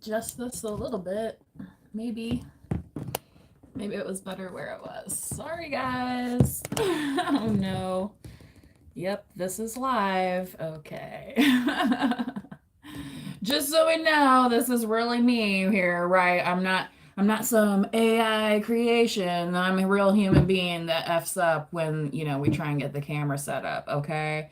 adjust this a little bit. Maybe. Maybe it was better where it was. Sorry, guys. Oh, no. Yep, this is live. Okay. Just so we know, this is really me here, right? I'm not some AI creation. I'm a real human being that F's up when, we try and get the camera set up, okay?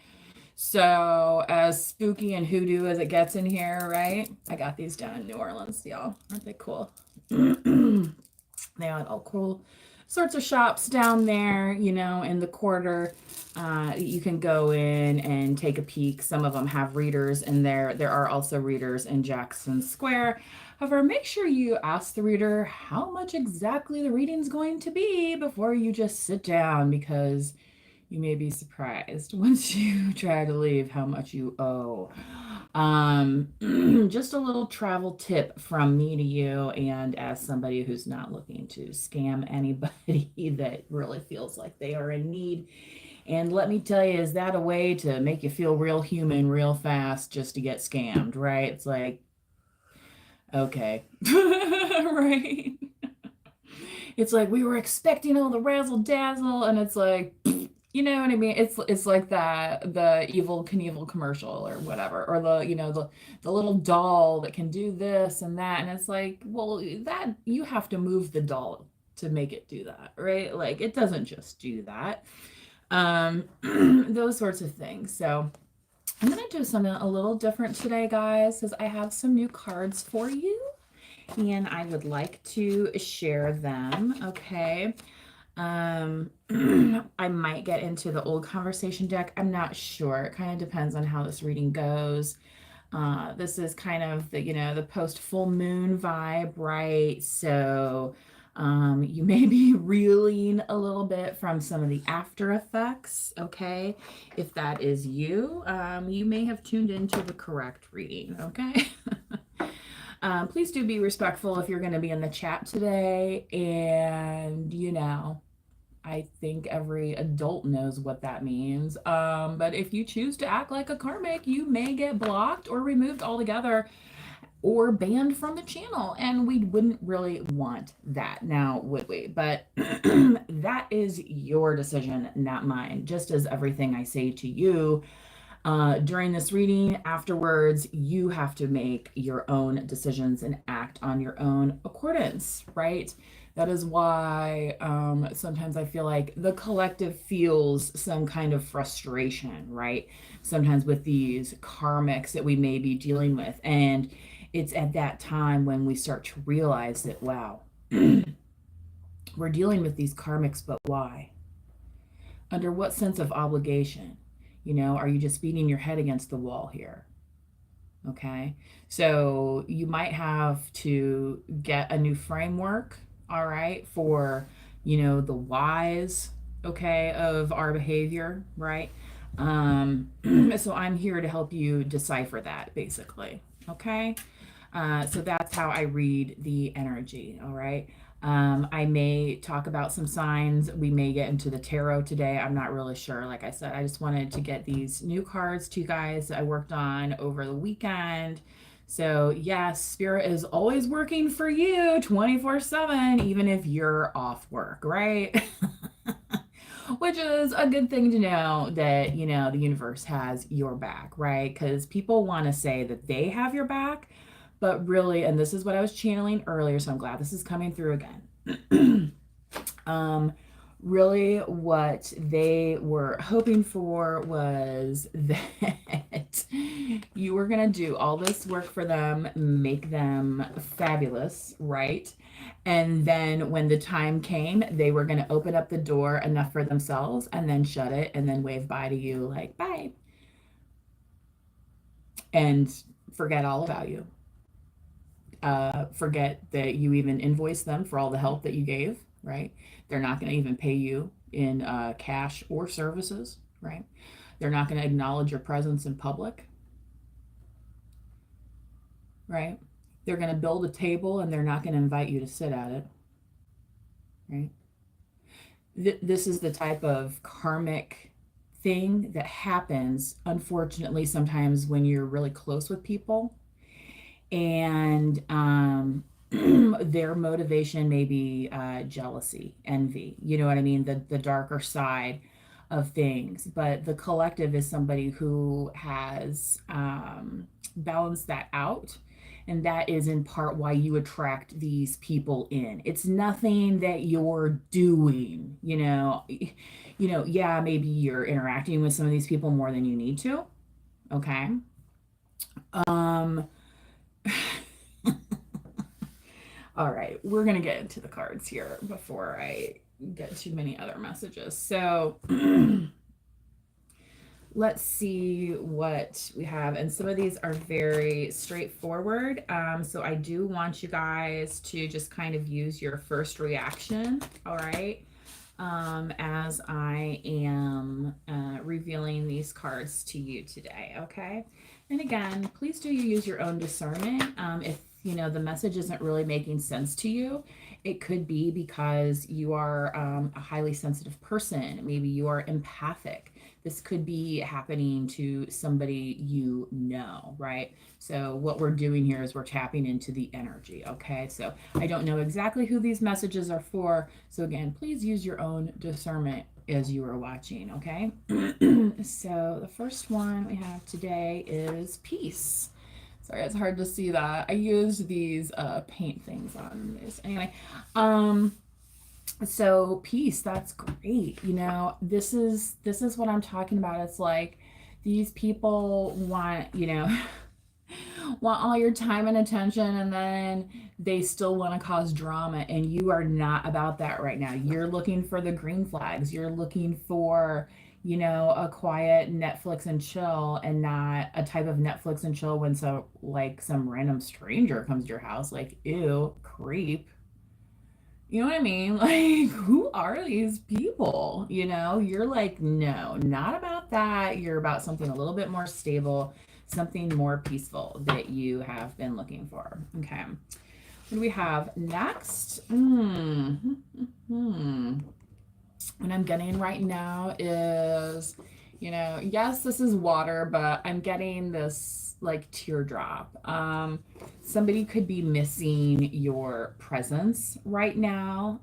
So, as spooky and hoodoo as it gets in here, right? I got these down in New Orleans, y'all. Aren't they cool? They had all cool sorts of shops down there, in the quarter. You can go in and take a peek. Some of them have readers in there. There are also readers in Jackson Square. However, make sure you ask the reader how much exactly the reading's going to be before you just sit down, because you may be surprised once you try to leave how much you owe. Just a little travel tip from me to you, and as somebody who's not looking to scam anybody that really feels like they are in need. And let me tell you, is that a way to make you feel real human real fast just to get scammed, right? It's like, okay, right? It's like we were expecting all the razzle dazzle, and it's like, you know what I mean? It's like that the Evil Knievel commercial or whatever, or the little doll that can do this and that, and it's like, well, that you have to move the doll to make it do that, right? Like it doesn't just do that. Those sorts of things. So I'm gonna do something a little different today, guys, because I have some new cards for you, and I would like to share them. Okay. I might get into the old conversation deck. I'm not sure. It kind of depends on how this reading goes. This is kind of the post full moon vibe, right? So you may be reeling a little bit from some of the after effects, okay? If that is you, you may have tuned into the correct reading, okay? Please do be respectful if you're going to be in the chat today, and I think every adult knows what that means. But if you choose to act like a karmic, you may get blocked or removed altogether or banned from the channel. And we wouldn't really want that now, would we? But that is your decision, not mine. Just as everything I say to you during this reading, afterwards, you have to make your own decisions and act on your own accordance, right? That is why sometimes I feel like the collective feels some kind of frustration, right? Sometimes with these karmics that we may be dealing with. And it's at that time when we start to realize that, wow, we're dealing with these karmics, but why? Under what sense of obligation? Are you just beating your head against the wall here? Okay. So you might have to get a new framework, all right, for, the whys, okay, of our behavior, right? So I'm here to help you decipher that, basically. Okay. So that's how I read the energy, all right? I may talk about some signs. We may get into the tarot today. I'm not really sure. Like I said, I just wanted to get these new cards to you guys that I worked on over the weekend. So, yes, Spirit is always working for you 24/7, even if you're off work, right? Which is a good thing to know that, the universe has your back, right? Because people want to say that they have your back, but really, and this is what I was channeling earlier, so I'm glad this is coming through again. Really, what they were hoping for was that you were going to do all this work for them, make them fabulous, right? And then when the time came, they were going to open up the door enough for themselves and then shut it and then wave bye to you like, bye. And forget all about you. Forget that you even invoiced them for all the help that you gave, right? They're not going to even pay you in cash or services, right? They're not going to acknowledge your presence in public, right? They're going to build a table and they're not going to invite you to sit at it, right? This is the type of karmic thing that happens, unfortunately, sometimes when you're really close with people. And their motivation may be jealousy, envy, you know what I mean, the darker side of things. But the collective is somebody who has balanced that out, and that is in part why you attract these people in. It's nothing that you're doing, yeah, maybe you're interacting with some of these people more than you need to. Okay. um All right, we're going to get into the cards here before I get too many other messages. So let's see what we have. And some of these are very straightforward. So I do want you guys to just kind of use your first reaction, all right, as I am revealing these cards to you today, okay? And again, please do use your own discernment. If the message isn't really making sense to you, it could be because you are a highly sensitive person. Maybe you are empathic. This could be happening to somebody right? So what we're doing here is we're tapping into the energy, okay? So I don't know exactly who these messages are for. So again, please use your own discernment as you are watching, okay? So the first one we have today is peace. Sorry, it's hard to see that. I used these paint things on this. Anyway, so peace, that's great. This is what I'm talking about. It's like these people want, want all your time and attention, and then they still want to cause drama, and you are not about that right now. You're looking for the green flags. You're looking for a quiet Netflix and chill, and not a type of Netflix and chill when some random stranger comes to your house, like, ew, creep. You know what I mean? Like, who are these people? You're like, no, not about that. You're about something a little bit more stable, something more peaceful that you have been looking for. Okay. What do we have next? What I'm getting right now is, yes, this is water, but I'm getting this like teardrop. Somebody could be missing your presence right now.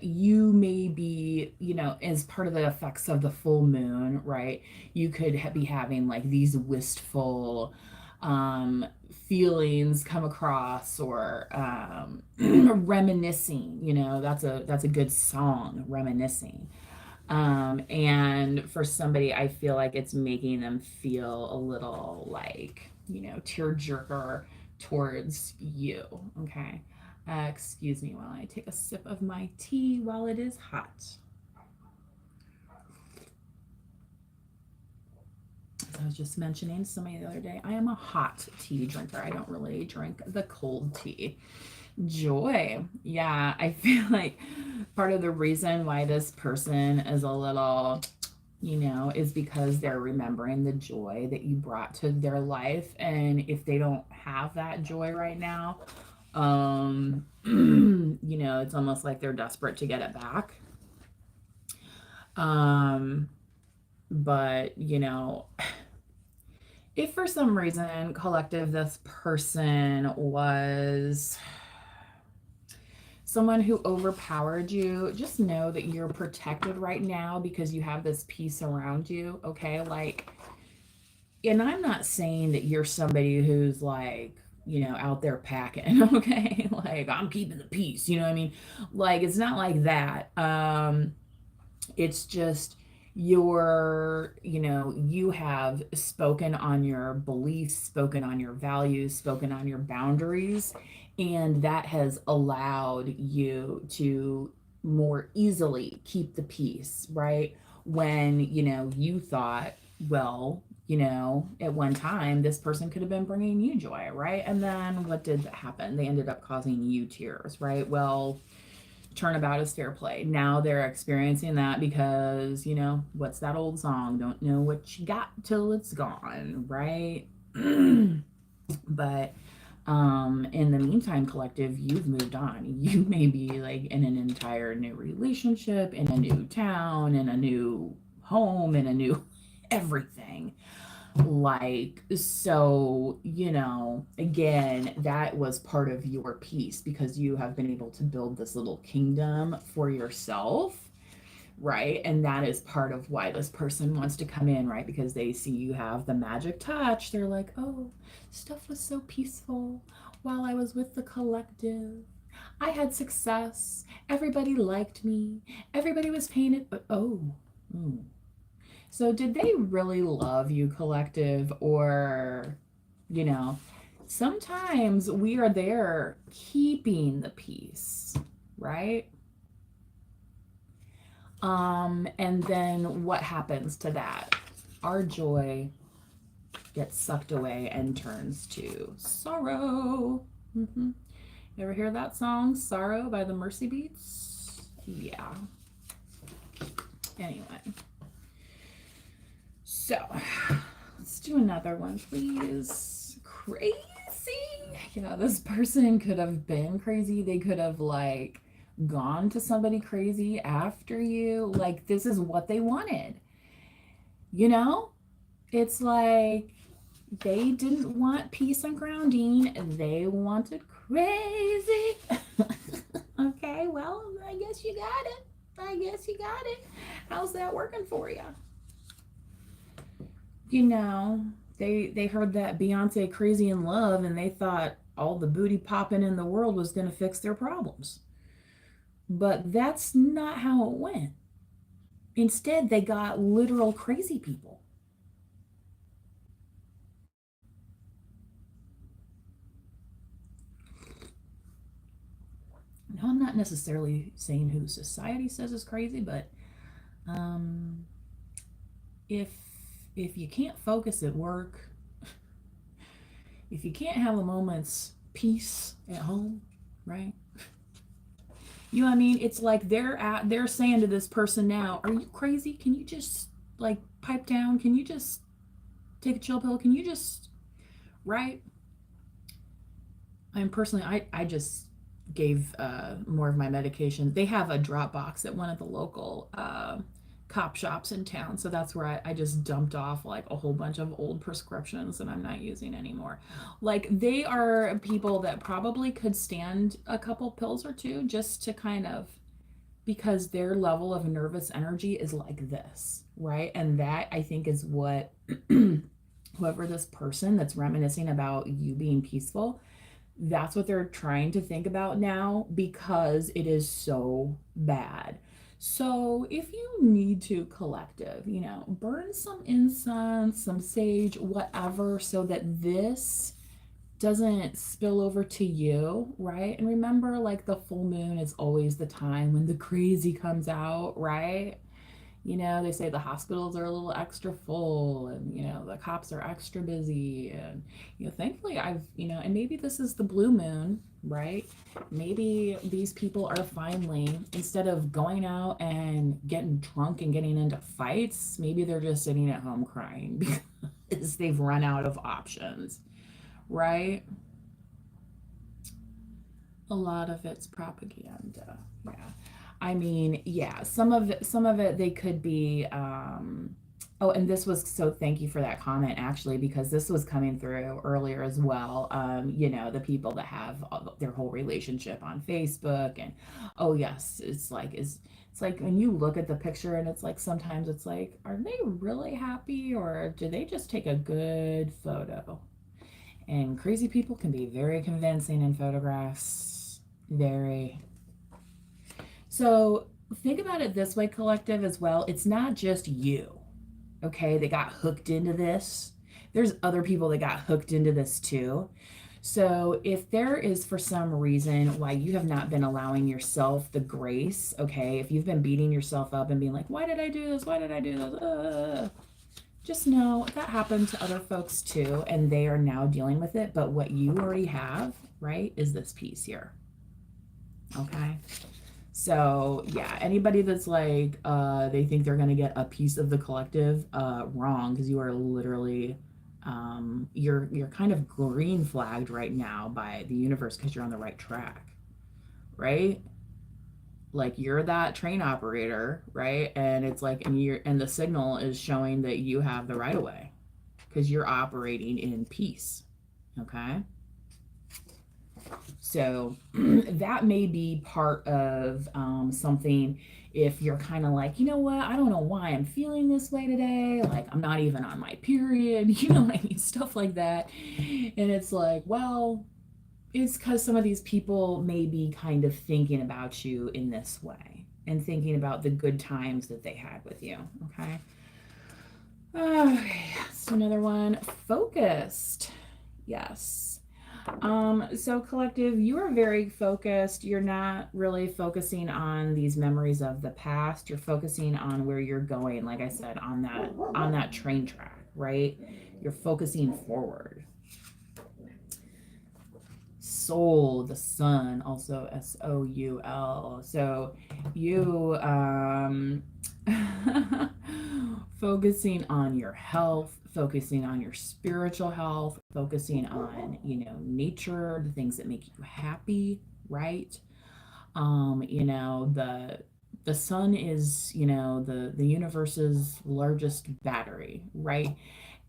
You may be, as part of the effects of the full moon, right? You could be having like these wistful feelings come across, or reminiscing. That's a good song, reminiscing. And for somebody, I feel like it's making them feel a little like, tear jerker towards you. Okay. Excuse me while I take a sip of my tea while it is hot. As I was just mentioning to somebody the other day, I am a hot tea drinker. I don't really drink the cold tea. Joy. Yeah, I feel like part of the reason why this person is a little, is because they're remembering the joy that you brought to their life. And if they don't have that joy right now, it's almost like they're desperate to get it back. But if for some reason, collective, this person was someone who overpowered you, just know that you're protected right now because you have this peace around you, okay? Like, and I'm not saying that you're somebody who's like, out there packing, okay? Like, I'm keeping the peace, you know what I mean? Like, it's not like that. It's just you have spoken on your beliefs, spoken on your values, spoken on your boundaries, and that has allowed you to more easily keep the peace, right? When you thought, well, at one time this person could have been bringing you joy, right? And then what did happen? They ended up causing you tears, right? Well, turnabout is fair play. Now they're experiencing that because, what's that old song? Don't know what you got till it's gone, right? But in the meantime, collective, you've moved on. You may be like in an entire new relationship, in a new town, in a new home, in a new everything. Like, so, again, that was part of your piece because you have been able to build this little kingdom for yourself, right? And that is part of why this person wants to come in, right? Because they see you have the magic touch. They're like, oh, stuff was so peaceful while I was with the collective. I had success. Everybody liked me. Everybody was painted, but oh. So did they really love you, collective, or, you know, sometimes we are there keeping the peace, right? And then what happens to that? Our joy gets sucked away and turns to sorrow. Mm-hmm. You ever hear that song, Sorrow by the Mercy Beats? Yeah. Anyway. So, let's do another one, please. Crazy. Yeah, this person could have been crazy. They could have, like, gone to somebody crazy after you. Like, this is what they wanted. You know? It's like they didn't want peace and grounding, they wanted crazy. Okay, well, I guess you got it. How's that working for you? They heard that Beyonce Crazy in Love and they thought all the booty popping in the world was going to fix their problems. But that's not how it went. Instead, they got literal crazy people. Now, I'm not necessarily saying who society says is crazy, but um, if if you can't focus at work, if you can't have a moment's peace at home, right? You know what I mean? It's like they're saying to this person now, "Are you crazy? Can you just like pipe down? Can you just take a chill pill? Can you just right?" I mean, personally, I just gave more of my medication. They have a drop box at one of the local cop shops in town. So that's where I just dumped off like a whole bunch of old prescriptions that I'm not using anymore. Like they are people that probably could stand a couple pills or two just to kind of, because their level of nervous energy is like this, right? And that I think is what whoever this person that's reminiscing about you being peaceful, that's what they're trying to think about now because it is so bad. So, if you need to, collective, burn some incense, some sage, whatever, so that this doesn't spill over to you, right? And remember, like the full moon is always the time when the crazy comes out, right? They say the hospitals are a little extra full and, the cops are extra busy. And, thankfully and maybe this is the blue moon, right? Maybe these people are finally, instead of going out and getting drunk and getting into fights, maybe they're just sitting at home crying because they've run out of options, right? A lot of it's propaganda. Yeah. I mean, yeah, some of it they could be oh, and this was, so thank you for that comment actually, because this was coming through earlier as well. The people that have their whole relationship on Facebook, and oh yes, it's like when you look at the picture and it's like sometimes it's like, are they really happy or do they just take a good photo? And crazy people can be very convincing in photographs. Very. So think about it this way, collective, as well. It's not just you, okay, that got hooked into this. There's other people that got hooked into this too. So if there is for some reason why you have not been allowing yourself the grace, okay, if you've been beating yourself up and being like, why did I do this? Why did I do this? Just know that happened to other folks too, and they are now dealing with it. But what you already have, right, is this piece here. Okay. So yeah, anybody that's like they think they're gonna get a piece of the collective, wrong, because you are literally you're kind of green flagged right now by the universe because you're on the right track, right? Like you're that train operator, right? And it's like, and the signal is showing that you have the right of way. because you're operating in peace. Okay. So that may be part of something. If you're kind of like, you know what, I don't know why I'm feeling this way today. Like, I'm not even on my period. You know what I mean? Stuff like that. And it's like, well, it's because some of these people may be kind of thinking about you in this way and thinking about the good times that they had with you. Okay. Okay. So another one, focused. Yes. So collective, you are very focused. You're not really focusing on these memories of the past. You're focusing on where you're going, like I said, on that train track, right? You're focusing forward. Soul, the sun, also Soul. So you focusing on your health, focusing on your spiritual health, focusing on, nature, the things that make you happy, right? The sun is, the universe's largest battery, right?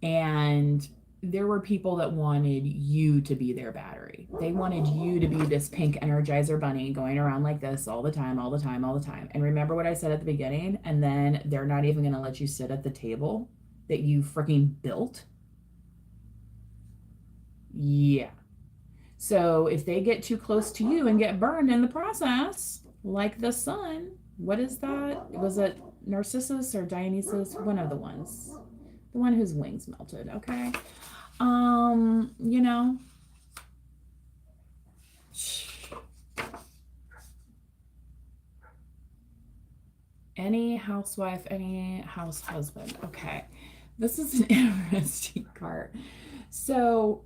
And there were people that wanted you to be their battery. They wanted you to be this pink Energizer bunny going around like this all the time, all the time, all the time. And remember what I said at the beginning? And then they're not even going to let you sit at the table that you freaking built. Yeah. So if they get too close to you and get burned in the process, like the sun, what is that? Was it Narcissus or Dionysus? One of the ones. The one whose wings melted, okay? You know, any housewife, any house husband. Okay. This is an interesting card. So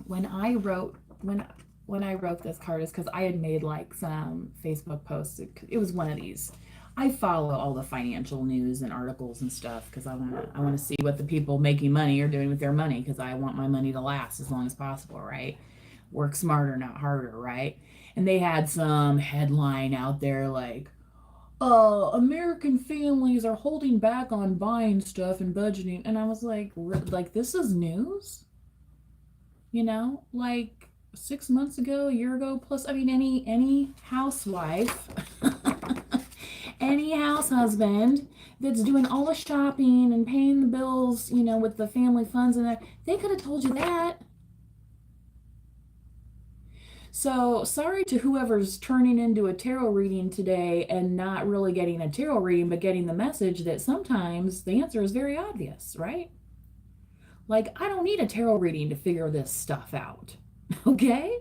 when I wrote this card, is because I had made like some Facebook posts. It was one of these. I follow all the financial news and articles and stuff because I want to see what the people making money are doing with their money, because I want my money to last as long as possible, right? Work smarter, not harder, right? And they had some headline out there like, American families are holding back on buying stuff and budgeting. And I was like, this is news? Like 6 months ago, a year ago, plus, I mean, any housewife, any house husband that's doing all the shopping and paying the bills, with the family funds and that, they could have told you that. So sorry to whoever's turning into a tarot reading today and not really getting a tarot reading, but getting the message that sometimes the answer is very obvious, right? Like, I don't need a tarot reading to figure this stuff out, okay?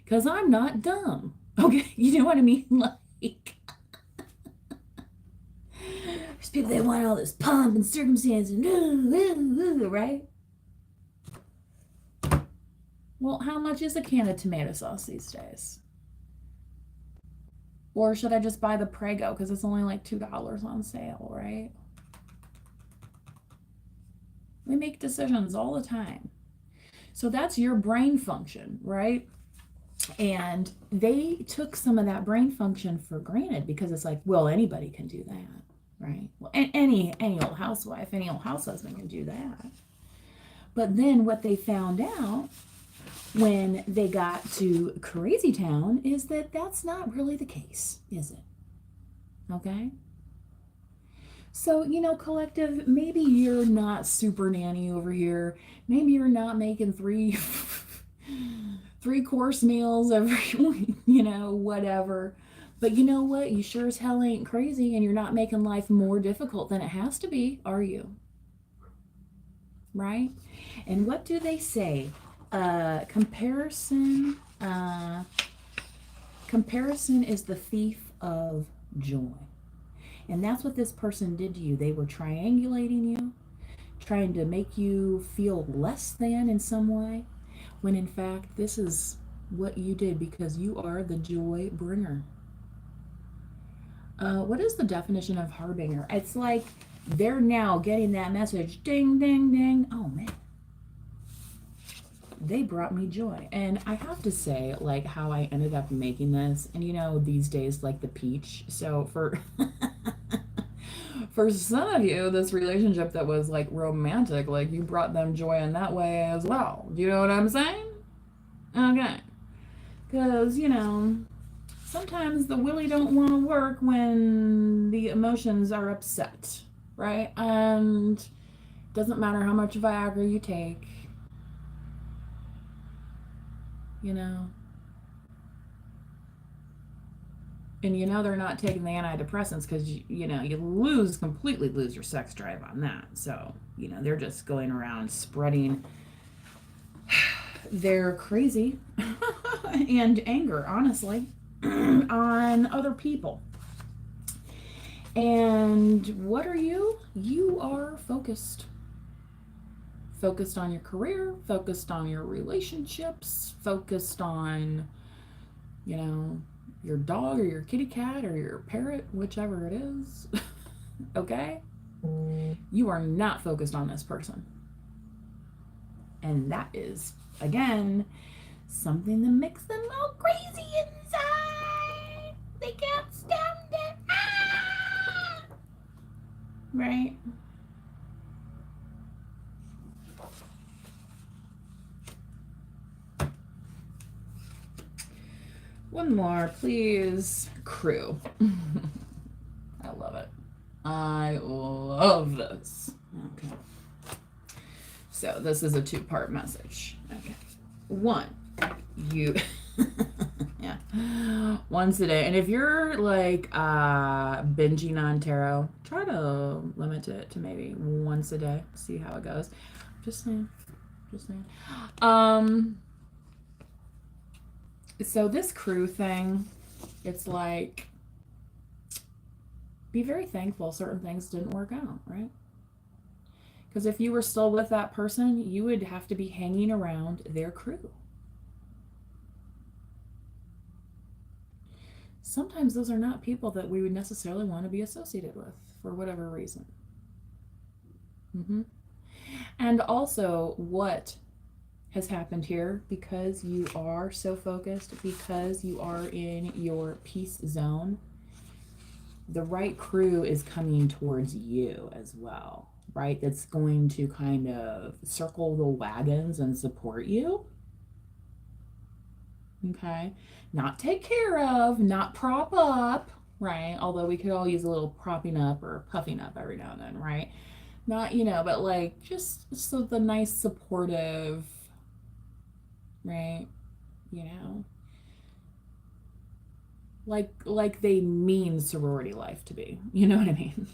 Because I'm not dumb, okay? You know what I mean? Like, there's people that want all this pomp and circumstance and right? Well, how much is a can of tomato sauce these days? Or should I just buy the Prego because it's only like $2 on sale, right? We make decisions all the time. So that's your brain function, right? And they took some of that brain function for granted because it's like, well, anybody can do that, right? Well, any old housewife, any old house husband can do that. But then what they found out when they got to Crazy Town is that that's not really the case, is it? Okay? So, collective, maybe you're not super nanny over here. Maybe you're not making three course meals every week, whatever. But you know what? You sure as hell ain't crazy, and you're not making life more difficult than it has to be, are you? Right? And what do they say? Comparison is the thief of joy. And that's what this person did to you. They were triangulating you, trying to make you feel less than in some way, when in fact, this is what you did because you are the joy bringer. What is the definition of harbinger? It's like they're now getting that message, ding, ding, ding. Oh, man. They brought me joy. And I have to say, like, how I ended up making this, and these days, like the peach. So for For some of you, this relationship that was like romantic, like you brought them joy in that way as well. Do you know what I'm saying? Okay. Because, sometimes the willy don't want to work when the emotions are upset, right? And doesn't matter how much Viagra you take, you know. And they're not taking the antidepressants because you completely lose your sex drive on that. So they're just going around spreading their crazy and anger, honestly, on other people. And what are you? You are focused. Focused on your career, focused on your relationships, focused on, your dog or your kitty cat or your parrot, whichever it is. Okay? You are not focused on this person. And that is, again, something that makes them all crazy inside. They can't stand it. Ah! Right? One more, please. Crew. I love it. I love this. Okay. So this is a two-part message. Okay. One, you yeah. Once a day. And if you're like binging on tarot, try to limit it to maybe once a day. See how it goes. Just saying. So this crew thing, it's like, be very thankful certain things didn't work out, right? Because if you were still with that person, you would have to be hanging around their crew. Sometimes those are not people that we would necessarily want to be associated with for whatever reason. And also, what has happened here, because you are so focused, because you are in your peace zone, the right crew is coming towards you as well, right? That's going to kind of circle the wagons and support you. Okay? Not take care of, not prop up, right? Although we could all use a little propping up or puffing up every now and then, right? Not, but like just so the nice supportive, right? Like they mean sorority life to be. You know what I mean?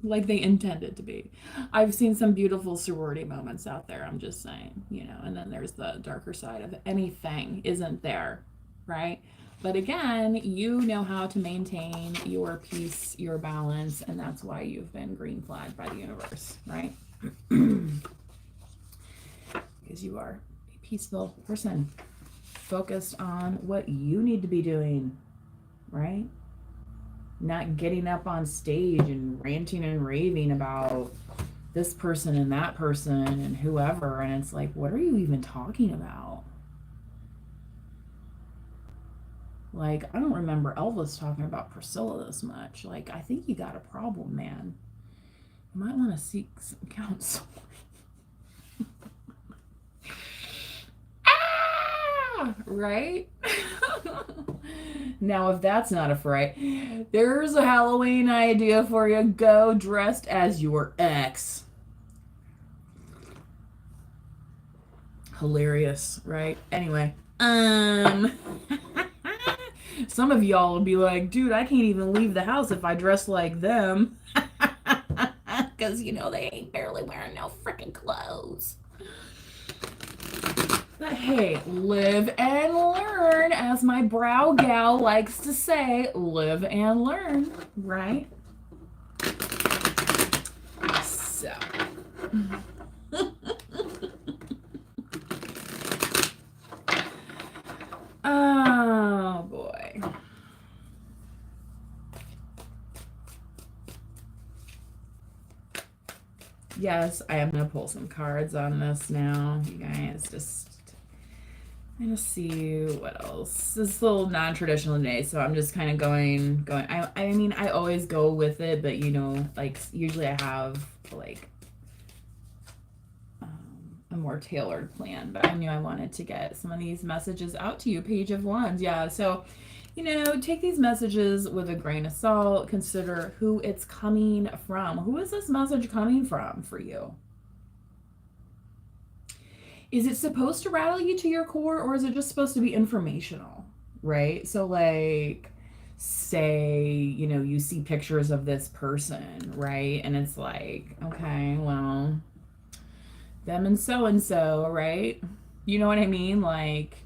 Like they intend it to be. I've seen some beautiful sorority moments out there, I'm just saying, and then there's the darker side of anything isn't there, right? But again, you know how to maintain your peace, your balance, and that's why you've been green flagged by the universe, right? Because you are a peaceful person, focused on what you need to be doing, right? Not getting up on stage and ranting and raving about this person and that person and whoever. And it's like, what are you even talking about? Like, I don't remember Elvis talking about Priscilla this much. Like, I think you got a problem, man. You might want to seek some counsel. Right? Now, if that's not a fright, there's a Halloween idea for you. Go dressed as your ex. Hilarious, right? Anyway, some of y'all will be like, dude, I can't even leave the house if I dress like them. Because, they ain't barely wearing no freaking clothes. But hey, live and learn, as my brow gal likes to say, live and learn, right? So. Oh, boy. Yes, I am going to pull some cards on this now. You guys just Let me see what else. This is a little non-traditional today, so I'm just kind of going. I mean, I always go with it, but you know, like usually I have like a more tailored plan. But I knew I wanted to get some of these messages out to you. Page of Wands, yeah. So, you know, take these messages with a grain of salt. Consider who it's coming from. Who is this message coming from for you? Is it supposed to rattle you to your core, or is it just supposed to be informational? Right? So, like, say, you know, you see pictures of this person, right? And it's like, okay, well, them and so, right? You know what I mean? Like,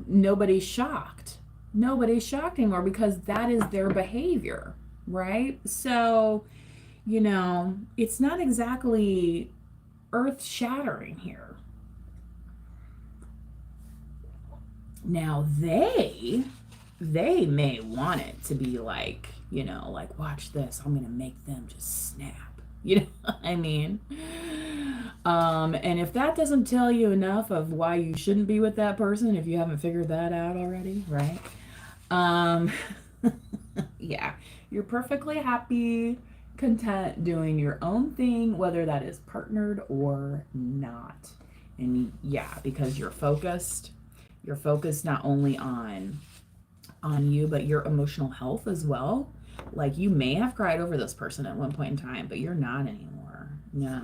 nobody's shocked. Nobody's shocked anymore because that is their behavior, right? So, you know, it's not exactly earth shattering here. Now they may want it to be like, you know, like, watch this, I'm gonna make them just snap. You know what I mean? And if that doesn't tell you enough of why you shouldn't be with that person, if you haven't figured that out already, right? Um, yeah, you're perfectly happy, content doing your own thing, whether that is partnered or not. And yeah, because you're focused. You're focused not only on you, but your emotional health as well. Like you may have cried over this person at one point in time, but you're not anymore. No.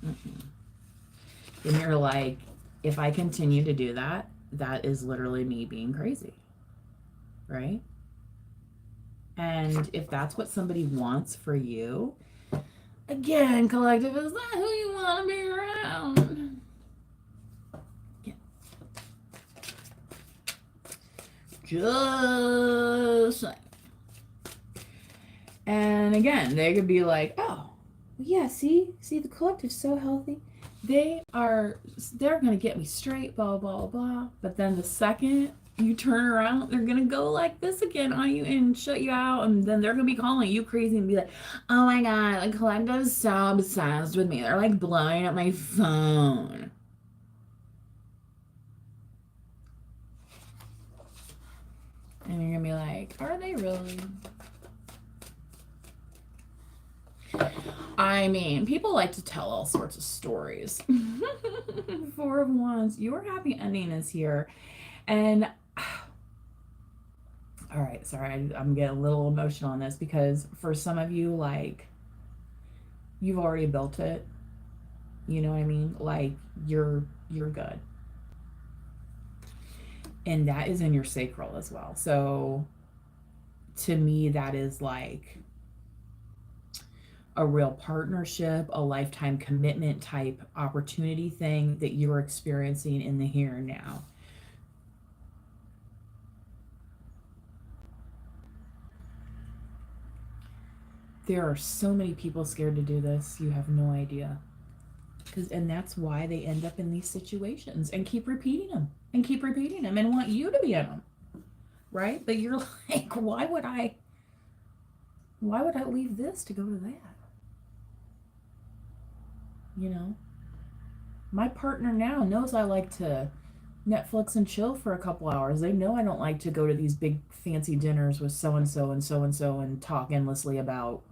Mm-mm. And you're like, if I continue to do that, that is literally me being crazy. Right? And if that's what somebody wants for you, again, collective is not who you want to be around. Yeah. Just like. And again, they could be like, oh, yeah, see, the collective's so healthy. They're gonna get me straight, blah blah blah. But then the second you turn around, they're gonna go like this again on you and shut you out, and then they're gonna be calling you crazy and be like, oh my god, the collective is so obsessed with me. They're like blowing up my phone. And you're gonna be like, are they really? I mean, people like to tell all sorts of stories. Four of Wands, your happy ending is here. And all right, sorry, I'm getting a little emotional on this because for some of you, like, you've already built it. You know what I mean? Like, you're good. And that is in your sacral as well. So to me, that is like a real partnership, a lifetime commitment type opportunity thing that you're experiencing in the here and now. There are so many people scared to do this, you have no idea. And that's why they end up in these situations and keep repeating them and keep repeating them and want you to be in them. Right? But you're like, why would I leave this to go to that? You know? My partner now knows I like to Netflix and chill for a couple hours. They know I don't like to go to these big fancy dinners with so and so and so and so and talk endlessly about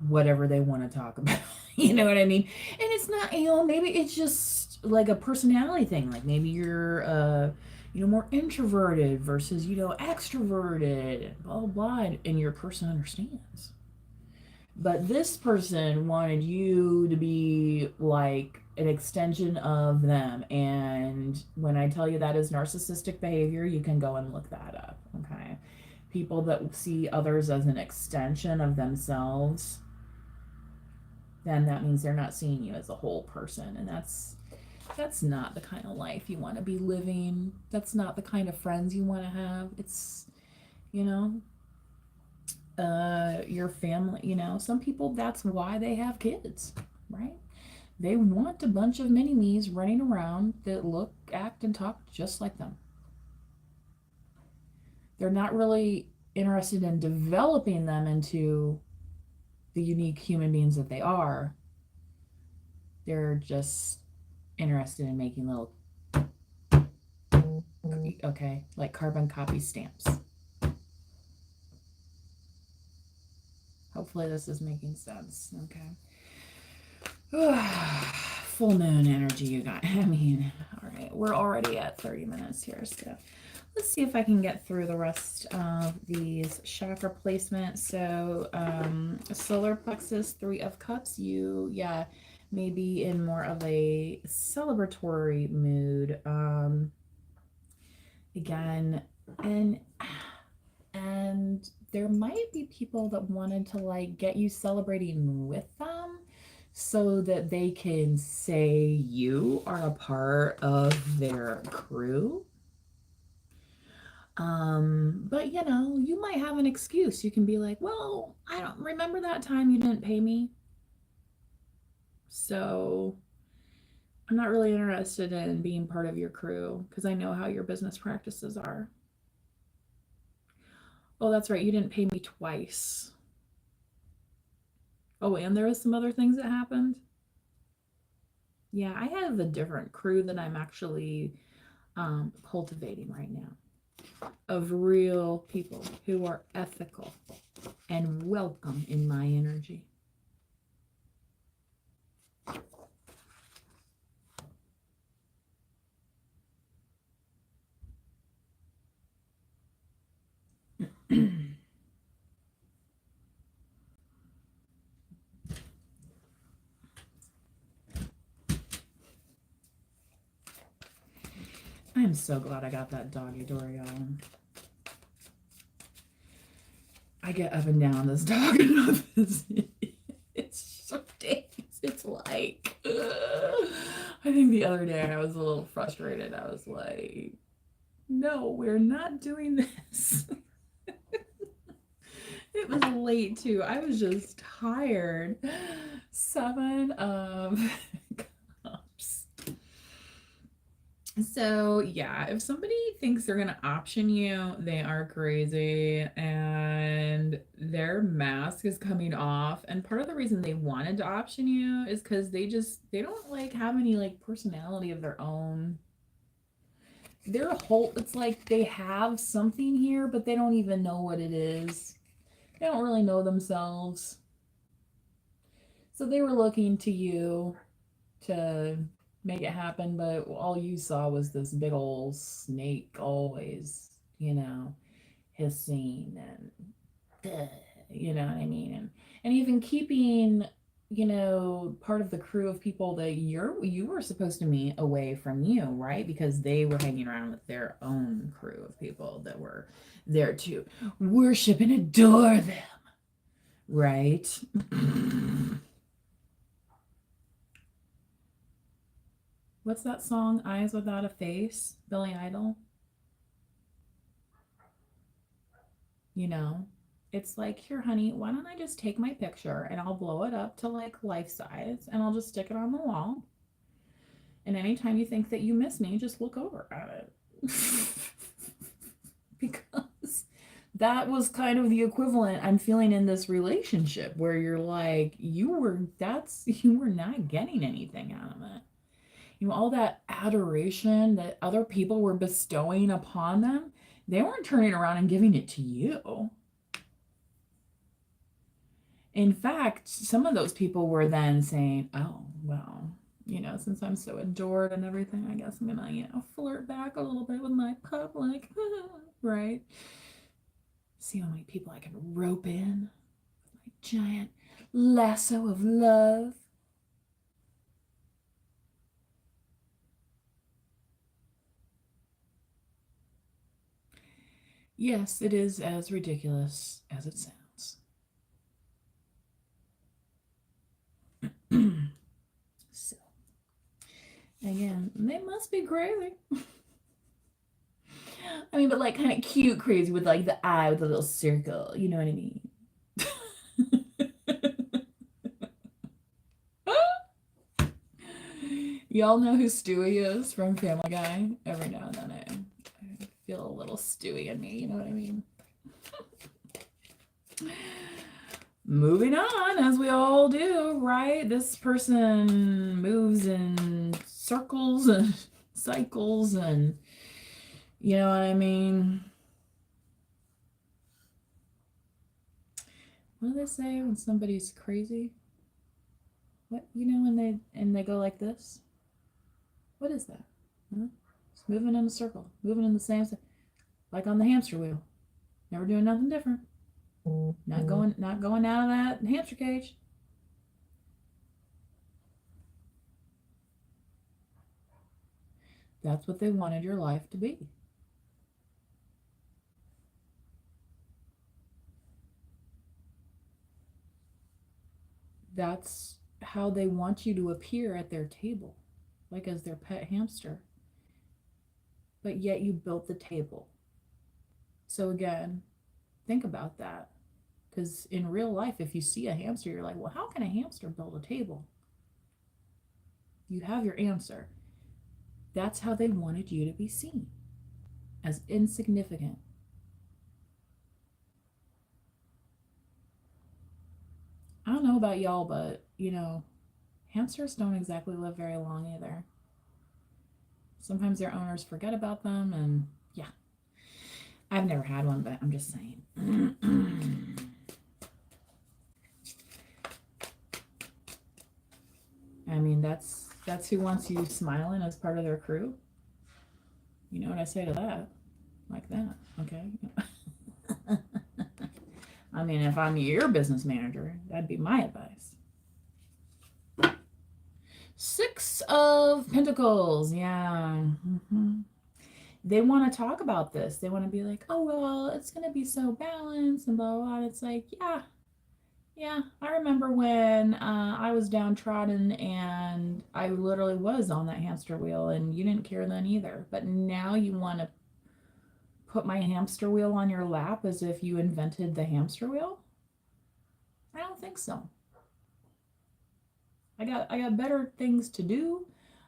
whatever they want to talk about. You know what I mean? And it's not, you know, maybe it's just like a personality thing. Like maybe you're you know, more introverted versus, you know, extroverted, blah blah blah, and your person understands. But this person wanted you to be like an extension of them. And when I tell you that is narcissistic behavior, you can go and look that up. Okay. People that see others as an extension of themselves, then that means they're not seeing you as a whole person. And that's not the kind of life you want to be living. That's not the kind of friends you want to have. It's, you know, your family, you know, some people, that's why they have kids, right? They want a bunch of mini-me's running around that look, act, and talk just like them. They're not really interested in developing them into the unique human beings that they are. They're just interested in making little okay, like carbon copy stamps. Hopefully this is making sense. Okay. Full moon energy, you got. I mean, all right, we're already at 30 minutes here, so let's see if I can get through the rest of these chakra placements. So solar plexus, 3 of cups, you may be in more of a celebratory mood again, and there might be people that wanted to like get you celebrating with them so that they can say you are a part of their crew. But you know, you might have an excuse. You can be like, well, I don't remember that time you didn't pay me, so I'm not really interested in being part of your crew because I know how your business practices are. Oh, that's right, you didn't pay me twice. Oh, and there was some other things that happened. Yeah, I have a different crew that I'm actually cultivating right now of real people who are ethical and welcome in my energy. I'm so glad I got that doggy door, y'all. I get up and down this dog enough. It's so dangerous. It's like, I think the other day I was a little frustrated. I was like, no, we're not doing this. It was late too. I was just tired. 7 of cups. So yeah, if somebody thinks they're gonna option you, they are crazy, and their mask is coming off. And part of the reason they wanted to option you is because they don't like have any like personality of their own. It's like they have something here, but they don't even know what it is. They don't really know themselves. So they were looking to you to make it happen, but all you saw was this big old snake always, hissing and you know what I mean? And even keeping, part of the crew of people that you were supposed to meet away from you, right? Because they were hanging around with their own crew of people that were there to worship and adore them, right? What's that song, Eyes Without a Face, Billy Idol? It's like, here, honey, why don't I just take my picture and I'll blow it up to like life size and I'll just stick it on the wall. And anytime you think that you miss me, just look over at it. Because that was kind of the equivalent I'm feeling in this relationship where you're like, you were not getting anything out of it. All that adoration that other people were bestowing upon them, they weren't turning around and giving it to you. In fact, some of those people were then saying, oh, well, since I'm so adored and everything, I guess I'm gonna, flirt back a little bit with my public, right? See how many people I can rope in with my giant lasso of love. Yes, it is as ridiculous as it sounds. So, again, they must be crazy. I mean, but like kind of cute crazy with like the eye with the little circle. You know what I mean? Y'all know who Stewie is from Family Guy? Every now and then I feel a little Stewie in me, you know what I mean? Moving on, as we all do, right? This person moves in circles and cycles and, You know what I mean? What do they say when somebody's crazy? What, you know, when they go like this? What is that? Huh? It's moving in a circle, moving in the same, like on the hamster wheel. Never doing nothing different. Not going out of that hamster cage. That's what they wanted your life to be. That's how they want you to appear at their table, like as their pet hamster. But yet you built the table. So again, think about that. Because in real life, if you see a hamster, you're like, well, how can a hamster build a table? You have your answer. That's how they wanted you to be seen, as insignificant. I don't know about y'all, but hamsters don't exactly live very long either. Sometimes their owners forget about them, and yeah, I've never had one, but I'm just saying. I mean, that's who wants you smiling as part of their crew. You know what I say to that? Like that, okay? I mean, if I'm your business manager, that'd be my advice. Six of Pentacles, yeah. They want to talk about this. They want to be like, oh, well, it's going to be so balanced and blah, blah, blah. And it's like, yeah. I remember when I was downtrodden and I literally was on that hamster wheel and you didn't care then either. But now you want to put my hamster wheel on your lap as if you invented the hamster wheel? I don't think so. I got better things to do.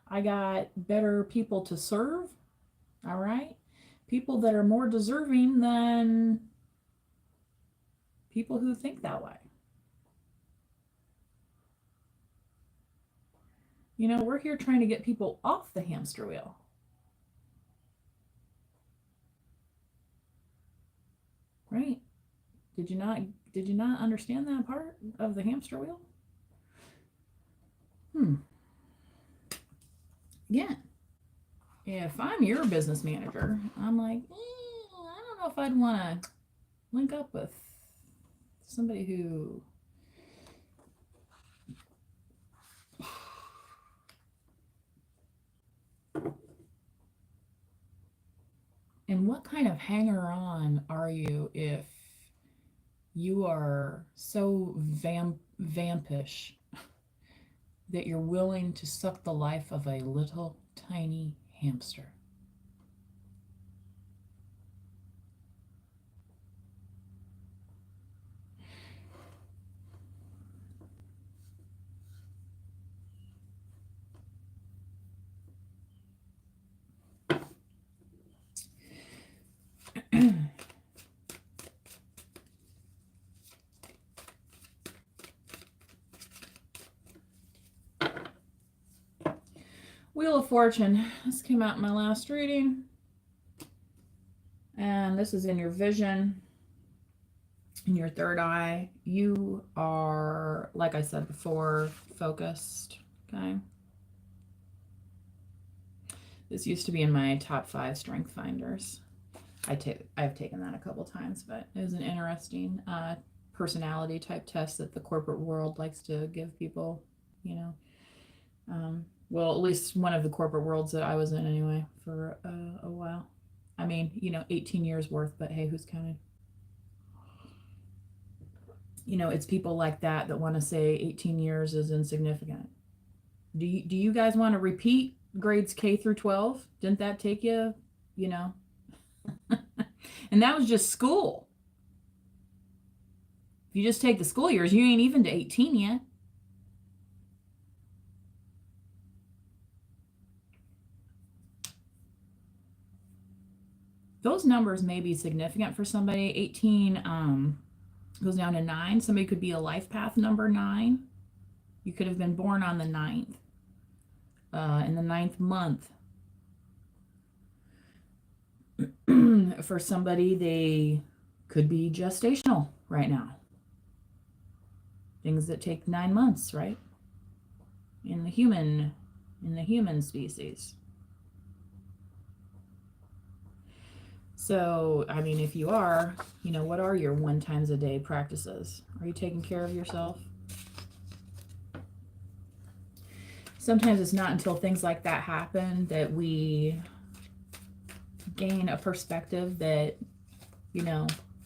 I got better people to serve. All right? People that are more deserving than people who think that way. We're here trying to get people off the hamster wheel. Right? Did you not understand that part of the hamster wheel? Again, if I'm your business manager, I'm like, I don't know if I'd want to link up with somebody who and what kind of hanger on are you if you are so vampish that you're willing to suck the life of a little tiny hamster? Wheel of Fortune. This came out in my last reading. And this is in your vision, in your third eye. You are, like I said before, focused. Okay. This used to be in my top 5 strength finders. I've taken that a couple times, but it was an interesting personality type test that the corporate world likes to give people, well, at least one of the corporate worlds that I was in anyway for a while. I mean, 18 years worth, but hey, who's counting? It's people like that want to say 18 years is insignificant. Do you guys want to repeat grades K through 12? Didn't that take you, and that was just school. If you just take the school years, you ain't even to 18 yet. Those numbers may be significant for somebody. 18 goes down to 9. Somebody could be a life path number 9. You could have been born on the 9th, in the 9th month. For somebody, they could be gestational right now. Things that take 9 months, right? In the human species. So, I mean, if you are, what are your 1 times a day practices? Are you taking care of yourself? Sometimes it's not until things like that happen that we gain a perspective that,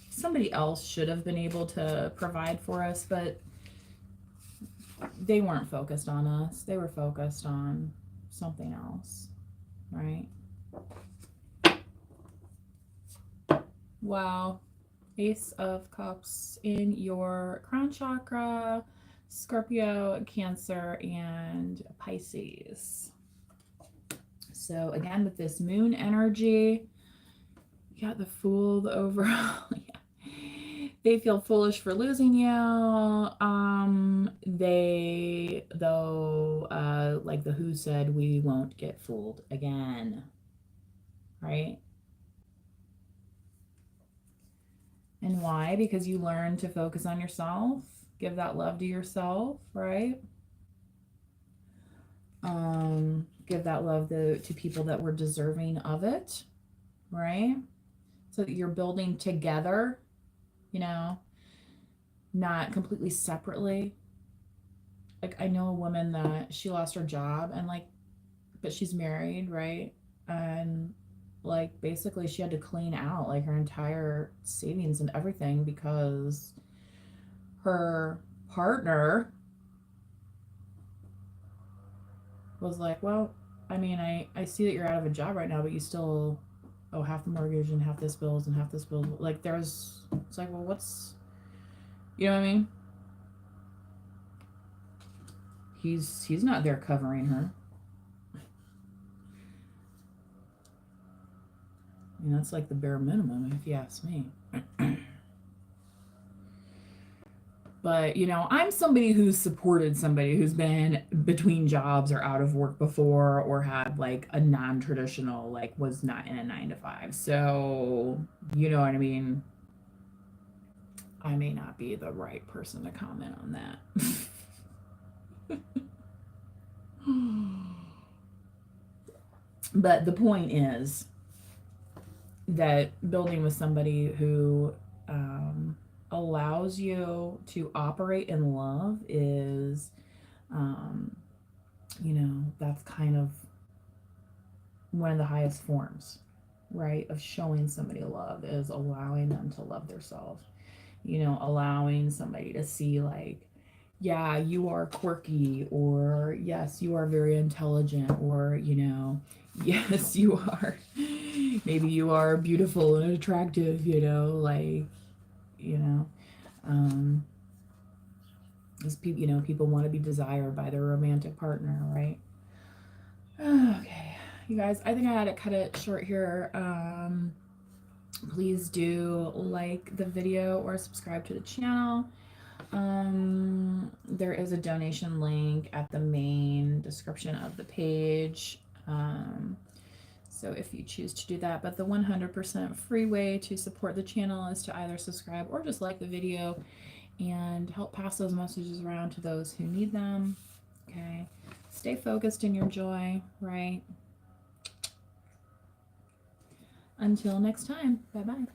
somebody else should have been able to provide for us, but they weren't focused on us. They were focused on something else, right? Wow. Ace of Cups in your crown chakra, Scorpio, Cancer, and Pisces. So again, with this moon energy, you got the Fool, the overall. Yeah. They feel foolish for losing you. Like the Who said, we won't get fooled again. Right? And why? Because you learn to focus on yourself, give that love to yourself, right? Give that love to people that were deserving of it, right? So that you're building together, not completely separately. Like, I know a woman that she lost her job and but she's married, right? And basically she had to clean out her entire savings and everything because her partner was like, well, I mean, I see that you're out of a job right now, but you still owe half the mortgage and half this bills and half this bill. It's like, well, what's, you know what I mean? He's not there covering her. I mean, that's like the bare minimum, if you ask me. But, I'm somebody who's supported somebody who's been between jobs or out of work before or had a non-traditional, was not in a 9 to 5. So, you know what I mean? I may not be the right person to comment on that. But the point is that building with somebody who allows you to operate in love is, that's kind of one of the highest forms, right, of showing somebody love is allowing them to love themselves. Allowing somebody to see yeah, you are quirky, or yes, you are very intelligent, or yes, you are, maybe you are beautiful and attractive, as people want to be desired by their romantic partner, right? Okay, you guys, I think I had to cut it short here. Please do like the video or subscribe to the channel. There is a donation link at the main description of the page. So if you choose to do that, but the 100% free way to support the channel is to either subscribe or just like the video and help pass those messages around to those who need them. Okay. Stay focused in your joy, right? Until next time. Bye-bye.